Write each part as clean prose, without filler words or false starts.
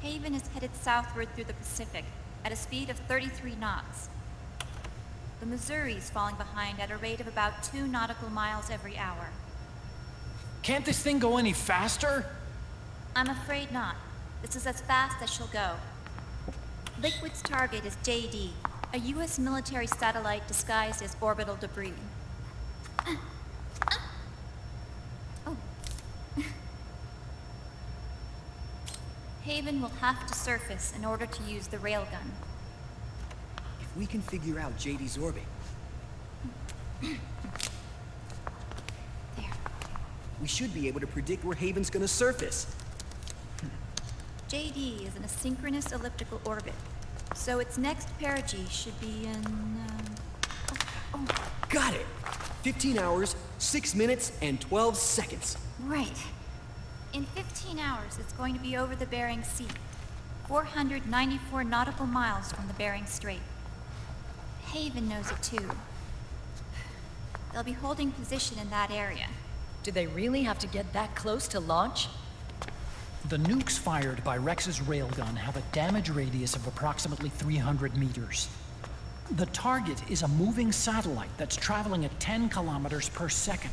Haven is headed southward through the Pacific at a speed of 33 knots. The Missouri's falling behind at a rate of about 2 nautical miles every hour. Can't this thing go any faster? I'm afraid not. This is as fast as she'll go. Liquid's target is JD, a U.S. military satellite disguised as orbital debris. Oh. Haven will have to surface in order to use the railgun. If we can figure out JD's orbit... There. we should be able to predict where Haven's gonna surface. JD is in a synchronous elliptical orbit, so its next perigee should be in... Got it! 15 hours, 6 minutes, and 12 seconds. Right. In 15 hours, it's going to be over the Bering Sea, 494 nautical miles from the Bering Strait. Haven knows it too. They'll be holding position in that area. Do they really have to get that close to launch? The nukes fired by Rex's railgun have a damage radius of approximately 300 meters. The target is a moving satellite that's traveling at 10 kilometers per second.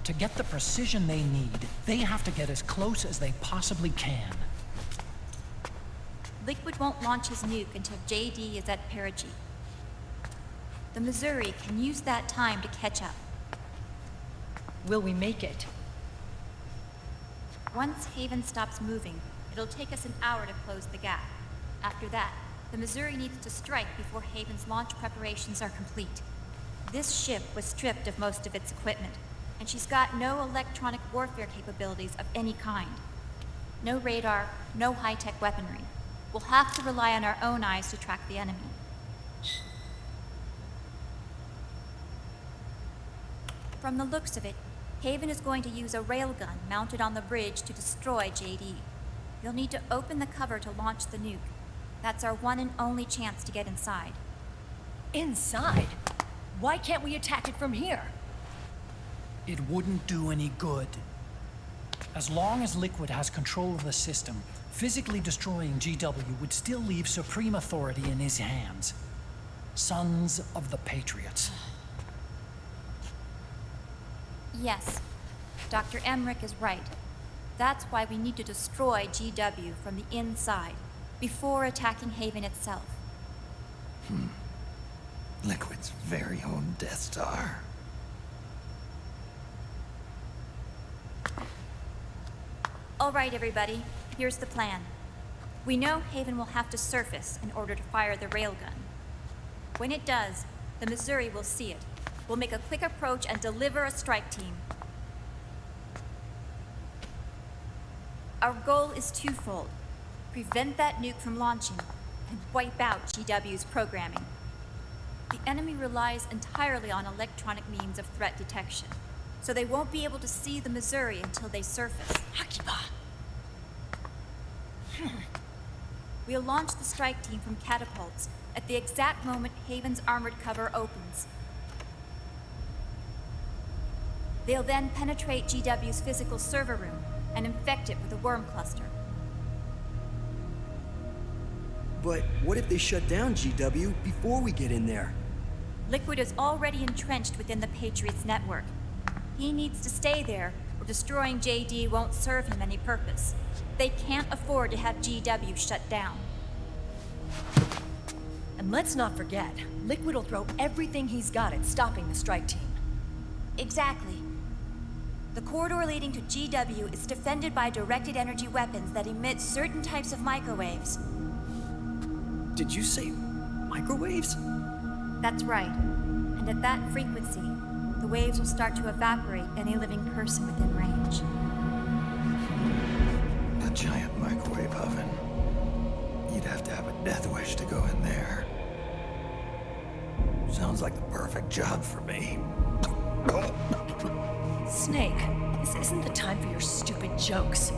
To get the precision they need, they have to get as close as they possibly can. Liquid won't launch his nuke until JD is at perigee. The Missouri can use that time to catch up. Will we make it? Once Haven stops moving, it'll take us an hour to close the gap. After that, the Missouri needs to strike before Haven's launch preparations are complete. This ship was stripped of most of its equipment, and she's got no electronic warfare capabilities of any kind. No radar, no high-tech weaponry. We'll have to rely on our own eyes to track the enemy. From the looks of it, Haven is going to use a railgun mounted on the bridge to destroy JD. You'll need to open the cover to launch the nuke. That's our one and only chance to get inside. Inside? Why can't we attack it from here? It wouldn't do any good. As long as Liquid has control of the system, physically destroying GW would still leave supreme authority in his hands. Sons of the Patriots. Yes, Dr. Emmerich is right. That's why we need to destroy GW from the inside, before attacking Haven itself. Liquid's very own Death Star. All right, everybody, here's the plan. We know Haven will have to surface in order to fire the railgun. When it does, the Missouri will see it. We'll make a quick approach and deliver a strike team. Our goal is twofold. Prevent that nuke from launching, and wipe out GW's programming. The enemy relies entirely on electronic means of threat detection, so they won't be able to see the Missouri until they surface. Akiba! We'll launch the strike team from catapults at the exact moment Haven's armored cover opens. They'll then penetrate GW's physical server room and infect it with a worm cluster. But what if they shut down GW before we get in there? Liquid is already entrenched within the Patriots network. He needs to stay there, or destroying JD won't serve him any purpose. They can't afford to have GW shut down. And let's not forget, Liquid will throw everything he's got at stopping the strike team. Exactly. The corridor leading to GW is defended by directed energy weapons that emit certain types of microwaves. Did you say microwaves? That's right. And at that frequency, the waves will start to evaporate any living person within range. A giant microwave oven. You'd have to have a death wish to go in there. Sounds like the perfect job for me. Snake, this isn't the time for your stupid jokes.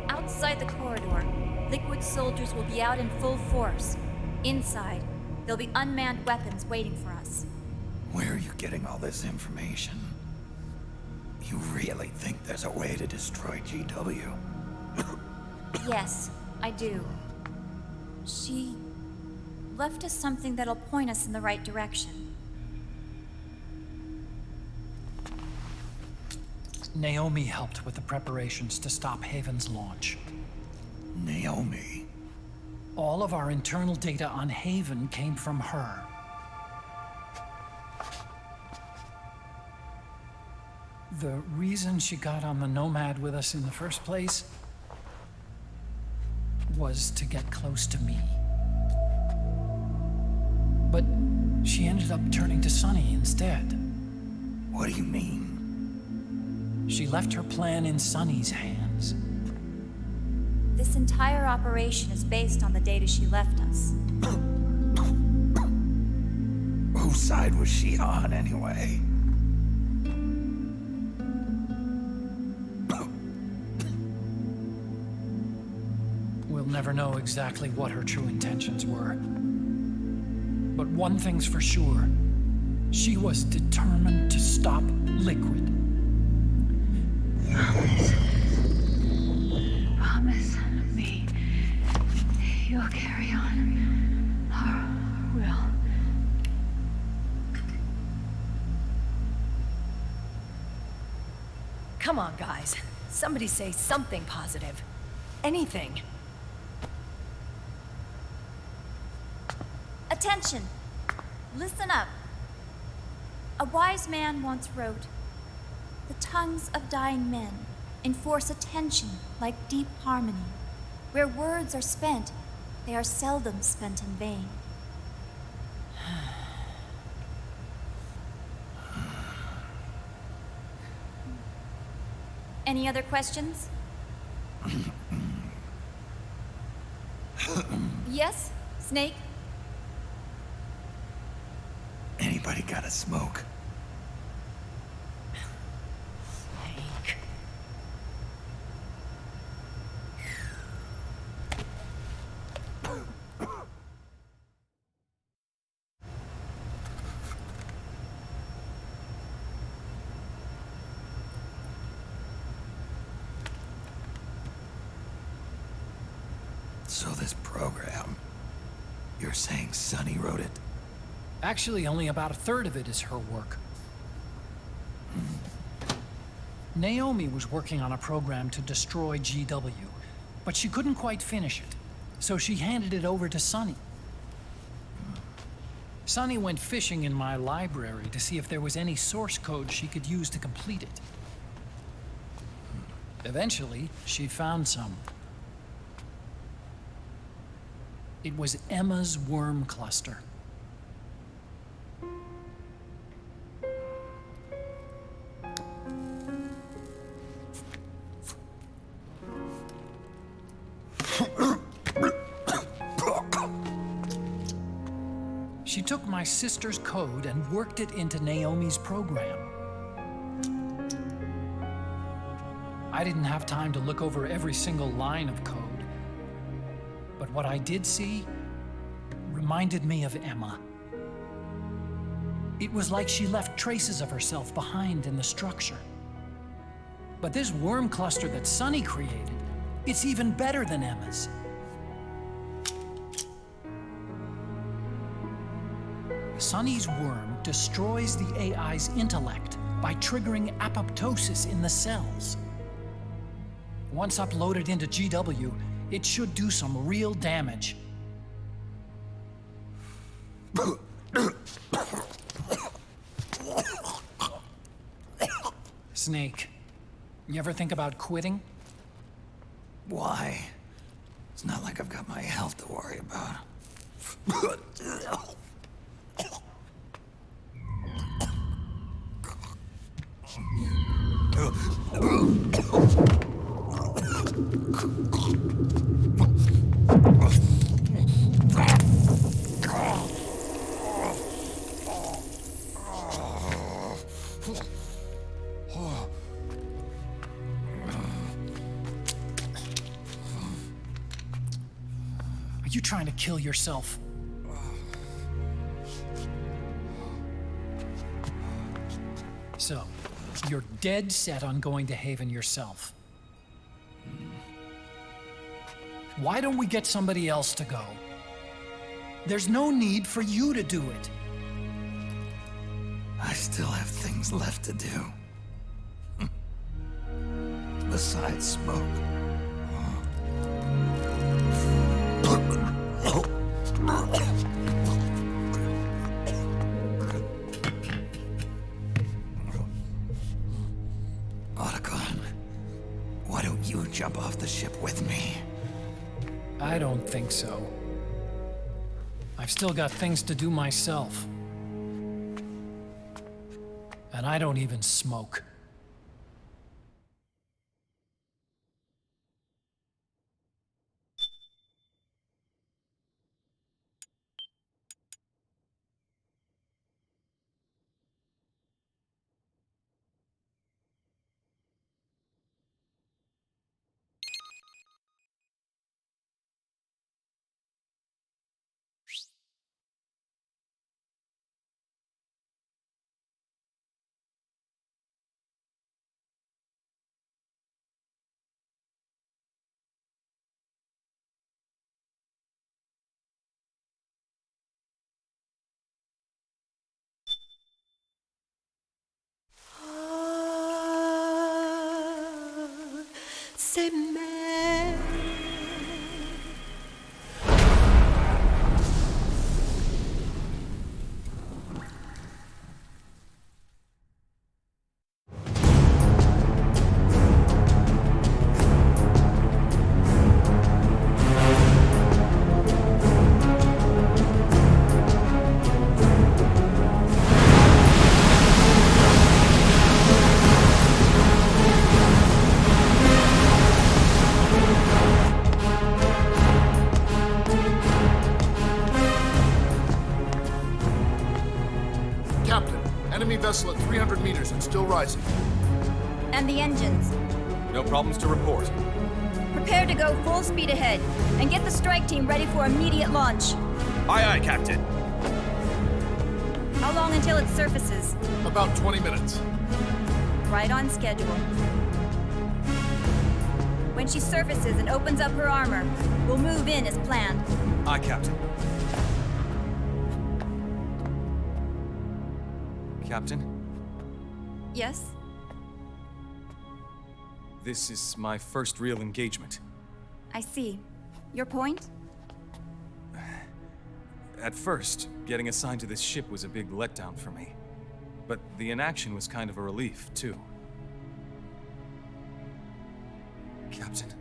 Outside the corridor, Liquid soldiers will be out in full force. Inside, there'll be unmanned weapons waiting for us. Where are you getting all this information? You really think there's a way to destroy GW? Yes, I do. She left us something that'll point us in the right direction. Naomi helped with the preparations to stop Haven's launch. Naomi. All of our internal data on Haven came from her. The reason she got on the Nomad with us in the first place was to get close to me. But she ended up turning to Sunny instead. What do you mean? She left her plan in Sunny's hands. This entire operation is based on the data she left us. Whose side was she on, anyway? We'll never know exactly what her true intentions were. But one thing's for sure. She was determined to stop Liquid. Promise me you'll carry on our will. Come on, guys. Somebody say something positive. Anything. Attention! Listen up. A wise man once wrote, "The tongues of dying men enforce attention like deep harmony. Where words are spent, they are seldom spent in vain." Any other questions? Yes, Snake? Anybody got a smoke? Snake. So this program, you're saying Sunny wrote it? Actually, only about a third of it is her work. Naomi was working on a program to destroy GW, but she couldn't quite finish it, so she handed it over to Sunny. Sunny went fishing in my library to see if there was any source code she could use to complete it. Eventually, she found some. It was Emma's worm cluster. She took my sister's code and worked it into Naomi's program. I didn't have time to look over every single line of code, but what I did see reminded me of Emma. It was like she left traces of herself behind in the structure. But this worm cluster that Sunny created, it's even better than Emma's. Sunny's worm destroys the AI's intellect by triggering apoptosis in the cells. Once uploaded into GW, it should do some real damage. Snake, you ever think about quitting? Why? It's not like I've got my health to worry about. Are you trying to kill yourself? So, you're dead set on going to Haven yourself. Why don't we get somebody else to go? There's no need for you to do it. I still have things left to do. Besides smoke. Otacon, why don't you jump off the ship with me? I don't think so. I've still got things to do myself. And I don't even smoke. C'est mer. Captain, enemy vessel at 300 meters and still rising. And the engines. No problems to report. Prepare to go full speed ahead, and get the strike team ready for immediate launch. Aye, aye, Captain. How long until it surfaces? About 20 minutes. Right on schedule. When she surfaces and opens up her armor, we'll move in as planned. Aye, Captain. Captain, Yes? this is my first real engagement. I see. Your point? At first, getting assigned to this ship was a big letdown for me. But the inaction was kind of a relief, too. Captain,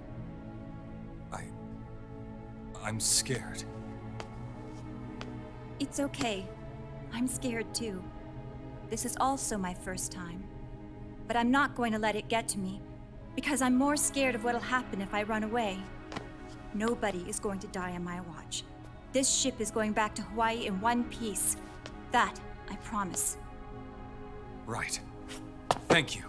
I'm scared. It's okay. I'm scared too. This is also my first time. But I'm not going to let it get to me, because I'm more scared of what'll happen if I run away. Nobody is going to die on my watch. This ship is going back to Hawaii in one piece. That, I promise. Right. Thank you.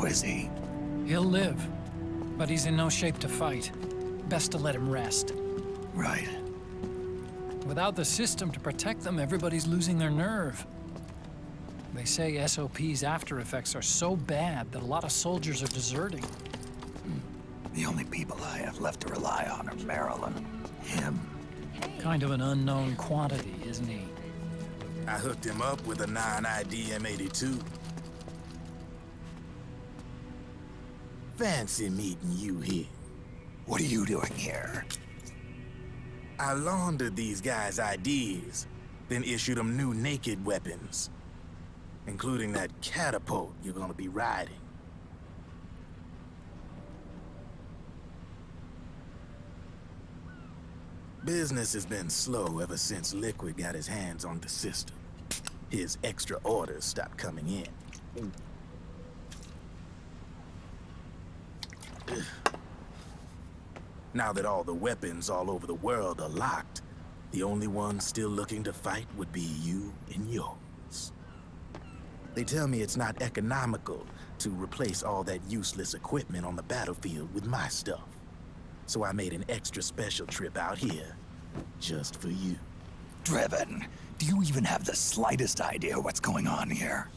How is he? He'll live, but he's in no shape to fight. Best to let him rest. Right. Without the system to protect them, everybody's losing their nerve. They say SOP's after effects are so bad that a lot of soldiers are deserting. The only people I have left to rely on are Marilyn. Him. Kind of an unknown quantity, isn't he? I hooked him up with a 9ID M82. Fancy meeting you here. What are you doing here? I laundered these guys' ideas, then issued them new naked weapons, including that catapult you're gonna be riding. Business has been slow ever since Liquid got his hands on the system. His extra orders stopped coming in. Now that all the weapons all over the world are locked, the only ones still looking to fight would be you and yours. They tell me it's not economical to replace all that useless equipment on the battlefield with my stuff. So I made an extra special trip out here, just for you. Driven, do you even have the slightest idea what's going on here?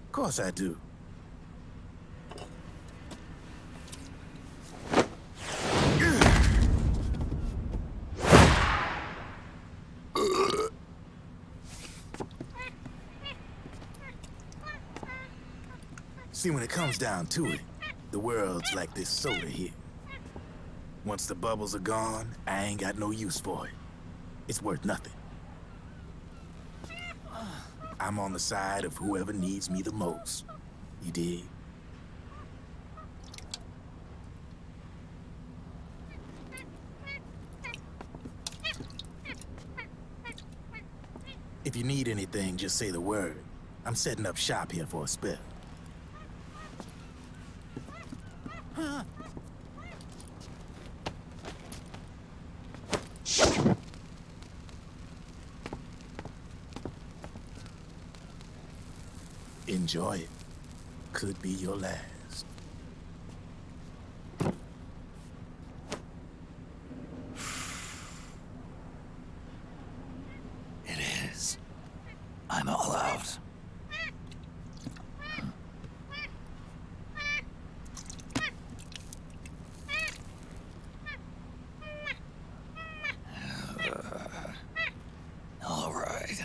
Of course I do. See, when it comes down to it, the world's like this soda here. Once the bubbles are gone, I ain't got no use for it. It's worth nothing. I'm on the side of whoever needs me the most. You dig? If you need anything, just say the word. I'm setting up shop here for a spell. Enjoy it. Could be your last. It is. I'm all out. All right.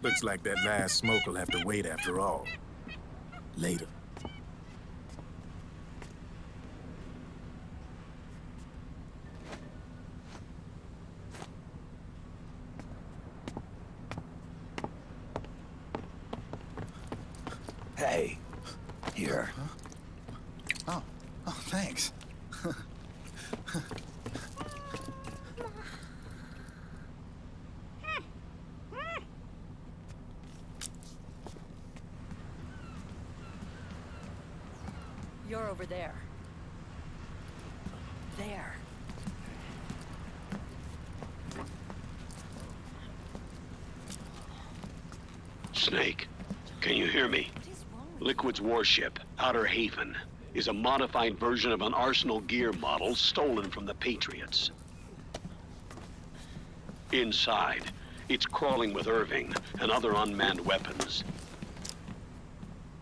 Looks like that last smoke will have to wait after all. Later. Hey, here. Oh, thanks. You're over there. There. Snake, can you hear me? Liquid's warship, Outer Haven, is a modified version of an Arsenal gear model stolen from the Patriots. Inside, it's crawling with Irving and other unmanned weapons.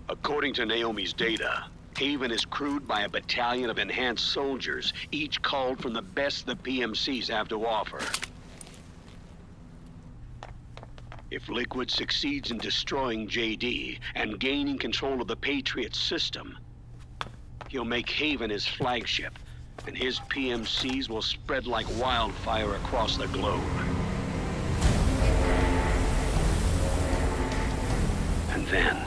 According to Naomi's data, Haven is crewed by a battalion of enhanced soldiers, each called from the best the PMCs have to offer. If Liquid succeeds in destroying JD and gaining control of the Patriot system, he'll make Haven his flagship, and his PMCs will spread like wildfire across the globe. And then,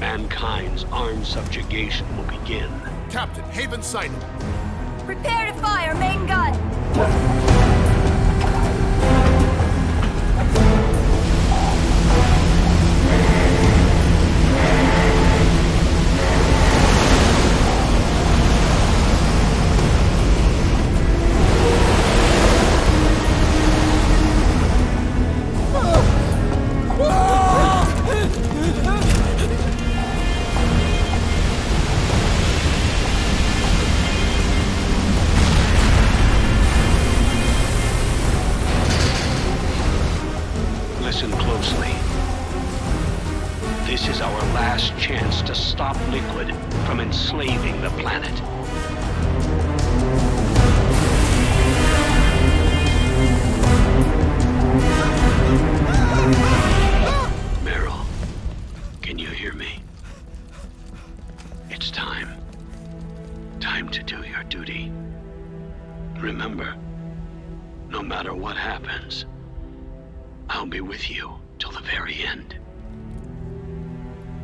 mankind's armed subjugation will begin. Captain, Haven sighted. Prepare to fire, main gun! Listen closely. This is our last chance to stop Liquid from enslaving the planet. Meryl, can you hear me? time to do your duty. Remember, no matter what happens, I'll be with you till the very end.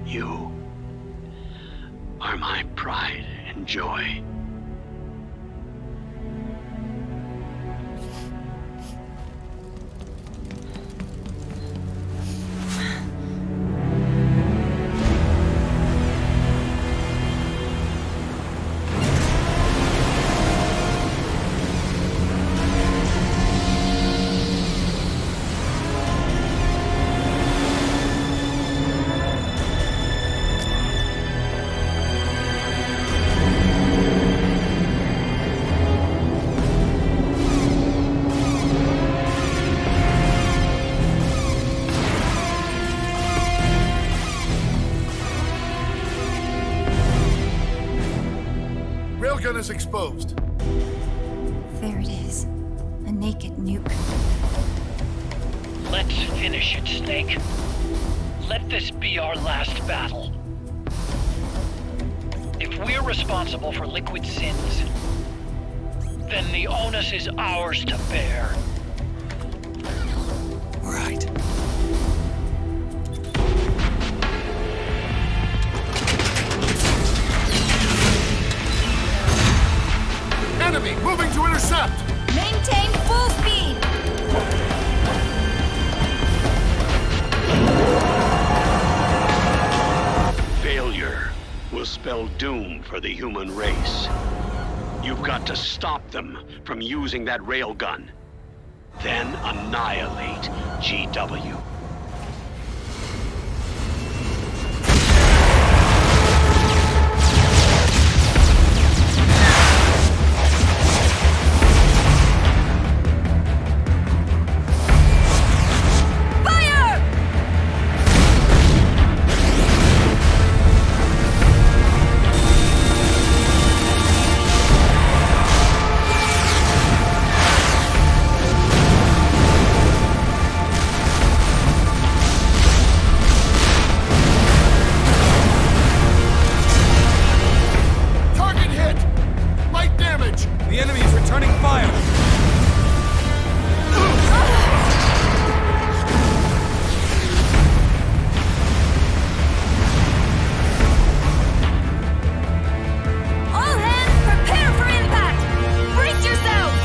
You are my pride and joy. Railgun is exposed. There it is. A naked nuke. Let's finish it, Snake. Let this be our last battle. If we're responsible for Liquid's sins, then the onus is ours to bear. Right. Enemy moving to intercept! Maintain full speed! Failure will spell doom for the human race. You've got to stop them from using that railgun. Then annihilate GW. The enemy is returning fire! All hands, prepare for impact! Brace yourselves!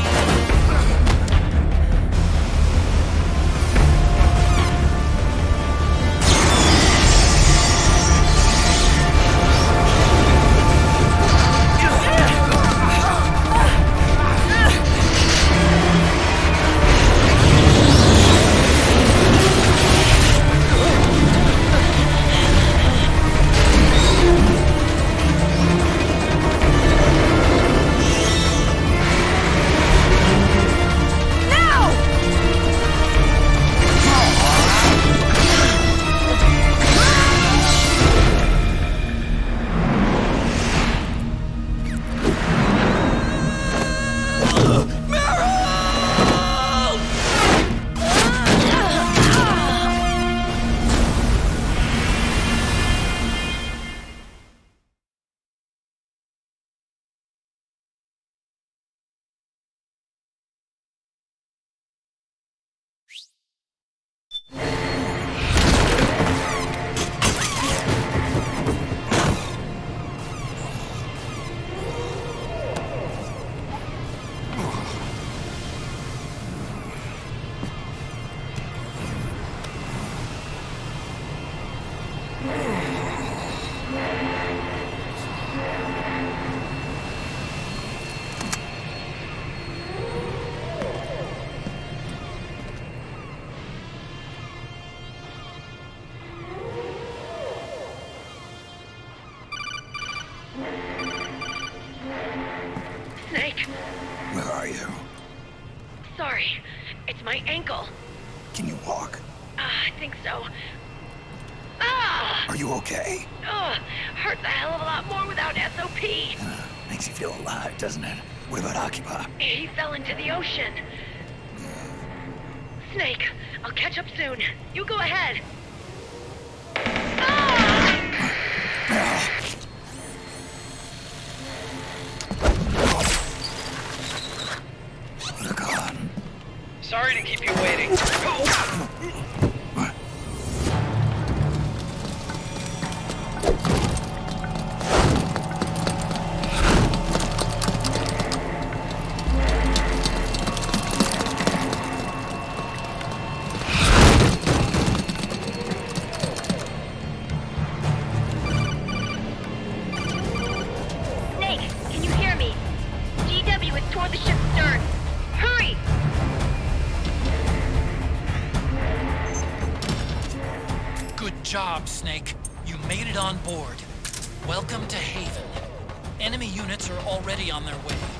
Snake, Where are you? sorry. It's my ankle. Can you walk? I think so. Ah! Are you okay? Hurts a hell of a lot more without SOP. Makes you feel alive, doesn't it? What about Occupy? He fell into the ocean. Snake, I'll catch up soon. You go ahead. Ah! toward the ship's stern. Hurry! Good job, Snake. You made it on board. Welcome to Haven. Enemy units are already on their way.